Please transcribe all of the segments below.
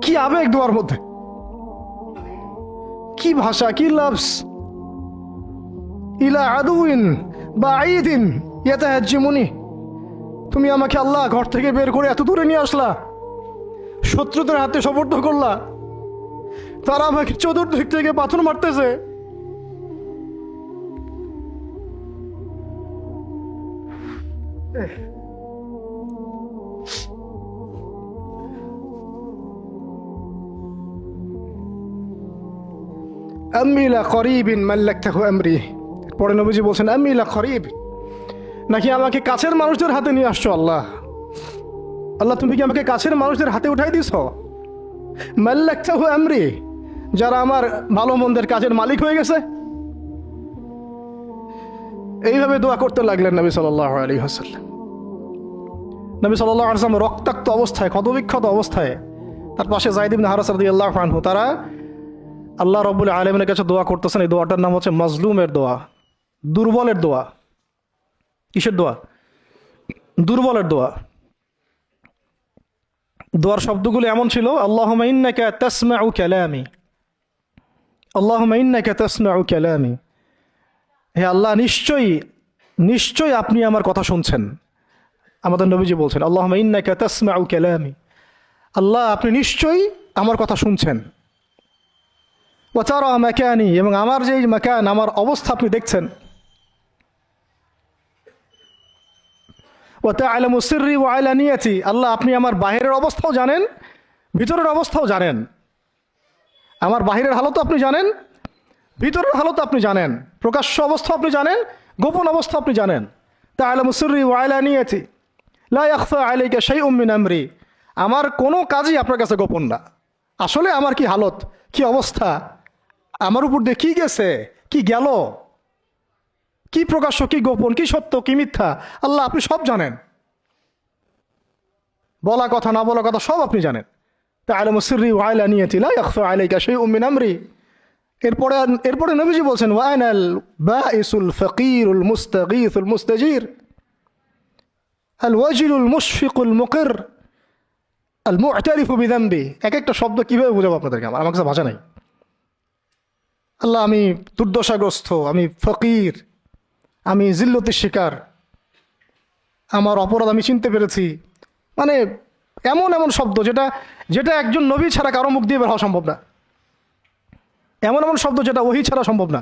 কি আবেগ দোয়ার মধ্যে, কি ভাষা, কি লফজ। ইলা আদুইন বাঈদিন ইয়াতাহাজ্জিমুনি, তুমি আমাকে আল্লাহ ঘর থেকে বের করে এত দূরে নিয়ে আসলা, শত্রুদের হাতে সোপর্দ করলা, তারা আমাকে চতুর্দিক থেকে পাথর মারতেছে। আম্মি লা করিবিন মাল্লাকতাহু আমরি, পরে নবীজি বলছেন আম্মি লা করিব, নাকি আমাকে কাছের মানুষদের হাতে নিয়ে আসছো আল্লাহ। আল্লাহ তুমি কি আমাকে কাছের মানুষদের হাতে উঠাই দিছ? মাল্লাকতাহু আমরি, যারা আমার ভালো মন্দের কাজের মালিক হয়ে গেছে। এইভাবে দোয়া করতে লাগলেন নবী সাল্লাল্লাহু আলাইহি ওয়াসাল্লাম। নবী সাল্লাল্লাহু আলাইহি ওয়াসাল্লাম রক্তাক্ত অবস্থায়, ক্ষতবিক্ষত অবস্থায়, তার পাশে যায়েদ ইবনে হারেসা রাদিয়াল্লাহু আনহু, তারা আল্লাহ রাব্বুল আলামিনের কাছে দোয়া করতেছেন। এই দোয়াটার নাম হচ্ছে মাজলুমের দোয়া, দুর্বলের দোয়া। কিসের দোয়া? দুর্বলের দোয়া। দোয়ার শব্দগুলো এমন ছিল, আল্লাহুম্মা ইন্নাকা তাসমাউ কালামি, আল্লাহুম্মা ইন্নাকা তাসমাউ কালামি, হে আল্লাহ নিশ্চয়ই নিশ্চয়ই আপনি আমার কথা শুনছেন। আমাদের নবীজি বলছেন আল্লাহুম্মা ইন্নাকা তাসমাউ কালামি, আল্লাহ আপনি নিশ্চয়ই আমার কথা শুনছেন। ওয়া তারা মাকানি, এবং আমার যে মাকান, আমার অবস্থা আপনি দেখছেন। ওয়া তা'লামু সিররি ওয়া আলানিয়াতি, আল্লাহ আপনি আমার বাহিরের অবস্থাও জানেন, ভিতরের অবস্থাও জানেন। আমার বাহিরের হালত আপনি জানেন, ভিতরের হালত আপনি জানেন, প্রকাশ্য অবস্থা আপনি জানেন, গোপন অবস্থা আপনি জানেন। তা'লামু সিররি ওয়া আলানিয়াতি লা ইয়াখফা আলাইকা শাইউম মিন আমরি, আমার কোনো কাজই আপনার কাছে গোপন না। আসলে আমার কি হালত, কি অবস্থা, আমার উপর দিয়ে কি গেছে, কি গেল, কি প্রকাশ্য, কি গোপন, কি সত্য, কি মিথ্যা, আল্লাহ আপনি সব জানেন। বলা কথা না বলা কথা সব আপনি জানেন। তা'লামু সিররি ওয়া আলানিয়াতি লা ইয়াখফা আলাইকা শাইউম মিন আমরি। এরপরে নবীজি বলছেন ওয়া আনাল বাঈসুল ফাকিরুল মুস্তাগীসুল মুস্তাজির আল ওয়াজিলুল মুশফিকুল মুকির আল মু'তারিফু বিযামবি। এক একটা শব্দ কিভাবে বোঝাবো আপনাদেরকে, আমার কাছে ভাষা নাই। আল্লাহ আমি দুর্দশাগ্রস্ত, আমি ফকির, আমি জিল্লতির শিকার, আমার অপরাধ আমি চিনতে পেরেছি। মানে এমন এমন শব্দ যেটা যেটা একজন নবী ছাড়া কারো মুখ দিয়ে বের হওয়া সম্ভব না, এমন এমন শব্দ যেটা ওহী ছাড়া সম্ভব না।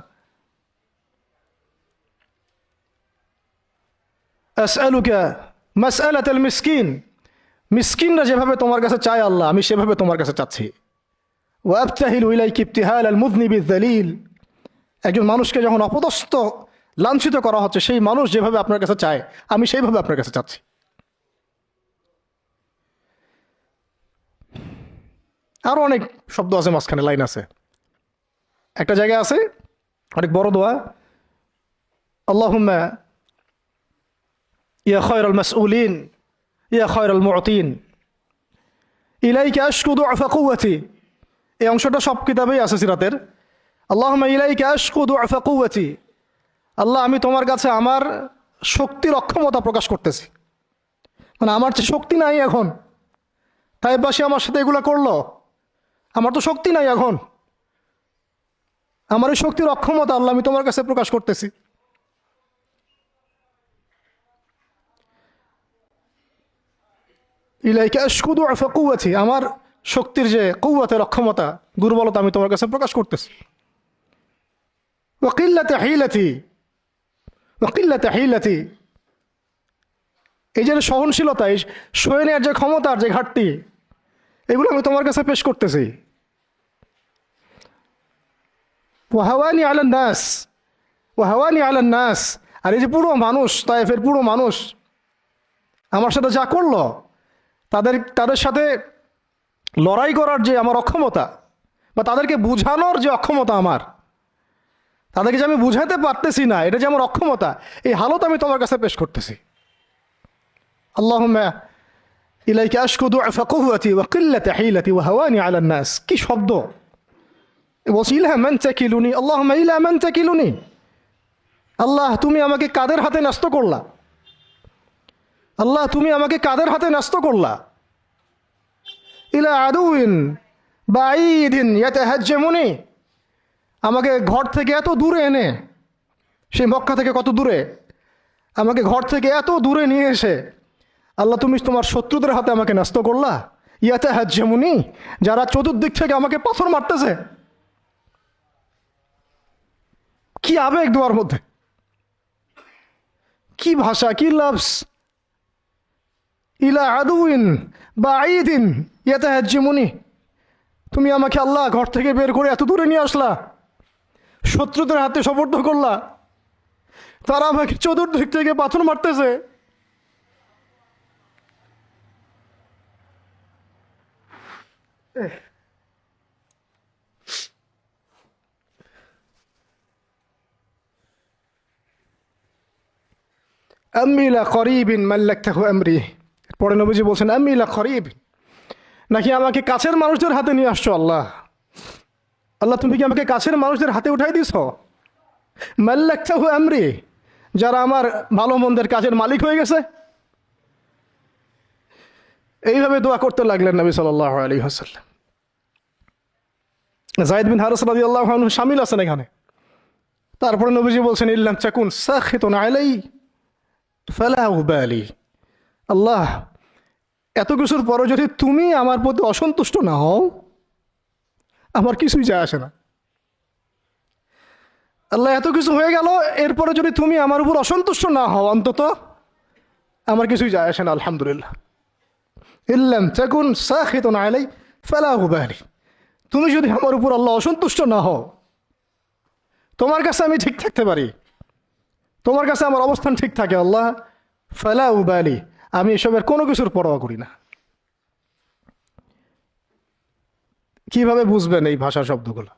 আসআলুকা মাসআলাতাল মিসকিন, মিসকিনরা যেভাবে তোমার কাছে চায় আল্লাহ, আমি সেভাবে তোমার কাছে চাচ্ছি। ওয়া আবতাহিলু ইলাইকা ইবতিহালাল মুযনিবিয যালিল, একজন মানুষকে যখন অপদস্থ লাঞ্ছিত করা হচ্ছে, সেই মানুষ যেভাবে আপনার কাছে চায়, আমি সেইভাবে আপনার কাছে চাচ্ছি। আরো অনেক শব্দ আছে, মাঝখানে লাইন আছে। একটা জায়গায় আছে অনেক বড় দোয়া, আল্লাহুম্মা ইয়া খায়রাল মাসউলিন ইয়া খায়রাল মু'তিন ইলাইকা আশকু দু'ফা কুওয়াতি। এই অংশটা সব কিতাবেই আছে সিরাতের। আল্লাহুম্মা ইলাইকা আশকু দু'ফা কুওয়াতি, আল্লাহ আমি তোমার কাছে আমার শক্তির অক্ষমতা প্রকাশ করতেছি। মানে আমার যে শক্তি নাই এখন, তাই পাশে আমার সাথে এগুলো করলো, আমার তো শক্তি নাই এখন, আমার এই শক্তির অক্ষমতা আল্লাহ আমি তোমার কাছে প্রকাশ করতেছি। ইলাইকা আশকু দু'ফা কুওয়াতি, আমার শক্তির যে কুওয়াতের অক্ষমতা, দুর্বলতা আমি তোমার কাছে প্রকাশ করতেছি। ওয়া কিল্লাতা হিলাতি ওয়া কিল্লাতা হিলাতি, এই যে সহনশীলতা, এই সয়ে নেওয়ার যে ক্ষমতার যে ঘাটতি, এগুলো আমি তোমার কাছে পেশ করতেছি। ওয়া হাওয়ানি আলান নাস ওয়া হাওয়ানি আলান নাস, আর এই যে পুরো মানুষ, তায়েফের পুরো মানুষ আমার সাথে যা করলো, তাদের সাথে লড়াই করার যে আমার অক্ষমতা, বা তাদেরকে বুঝানোর যে অক্ষমতা আমার, তাদেরকে যে আমি বুঝাতে পারতেছি না, এটা যে আমার অক্ষমতা, এই হালত আমি তোমার কাছে পেশ করতেছি। আল্লাহুম্মা ইলাইকা আশকু দু'ফা কুওয়াতি ওয়া কিল্লাতা হিলাতি ওয়া হাওয়ানি আলান নাস। কি শব্দ! বলছি ইলা মান তাকিলুনি, আল্লাহুম্মা ইলা মান তাকিলুনি, আল্লাহ তুমি আমাকে কাদের হাতে ন্যস্ত করলা, আল্লাহ তুমি আমাকে কাদের হাতে ন্যস্ত করলা। ইলা আদুইন বাঈদিন ইয়াতাহাজ্জামুনি, আমাকে ঘর থেকে এত দূরে এনে, সেই মক্কা থেকে কত দূরে, আমাকে ঘর থেকে এত দূরে নিয়ে এসে আল্লাহ তুমি তোমার শত্রুদের হাতে আমাকে ন্যস্ত করলা। ইয়াতাহাজ্জামুনি, যারা চতুর্দিক থেকে আমাকে পাথর মারতেছে। কি আবেগ দোয়ার মধ্যে, কি ভাষা, কি লফজ। ইলা আদুইন বাঈদিন ইয়াতাহাজ্জামুনি, তুমি আমাকে আল্লাহ ঘর থেকে বের করে এত দূরে নিয়ে আসলা, শত্রুদের হাতে সোপর্দ করলা, তারা আমাকে চতুর্দিক থেকে পাথর মারতেছে। আম্মি লা করিবিন মাল্লাকতাহু আমরি, পরে নবীজি বলছেন আম্মি লা করিব, নাকি আমাকে কাছের মানুষদের হাতে নিয়ে আসছো আল্লাহ। আল্লাহ তুমি কি আমাকে কাছের মানুষদের হাতে উঠাই দিছ? মাল্লাকতাহু আমরি, যারা আমার ভালো মন্দের কাজের মালিক হয়ে গেছে। এইভাবে দোয়া করতে লাগলেন নবী সাল্লাল্লাহু আলাইহি ওয়াসাল্লাম। যায়েদ বিন হারিস রাদিয়াল্লাহু আনহু শামিল আছেন এখানে। তারপরে নবীজি বলছেন ইল্লাম তাকুন সাখিতুন আলাই ফালা উবালি, আল্লাহ এত কিছুর পরও যদি তুমি আমার প্রতি অসন্তুষ্ট না হও, আমার কিছুই যায় আসে না। আল্লাহ এত কিছু হয়ে গেল, এরপরে যদি তুমি আমার উপর অসন্তুষ্ট না হও, অন্তত আমার কিছুই যায় আসে না। আলহামদুলিল্লাহ। ইল্লাম তাকুন সাখিতুন আলাই ফালা উবালি, তুমি যদি আমার উপর আল্লাহ অসন্তুষ্ট না হও, তোমার কাছে আমি ঠিক থাকতে পারি, তোমার কাছে আমার অবস্থান ঠিক থাকে আল্লাহ, ফালা উবালি, আমি এসবের কোনো কিছুর পরোয়া করি না। কিভাবে বুঝবেন এই ভাষা শব্দগুলো?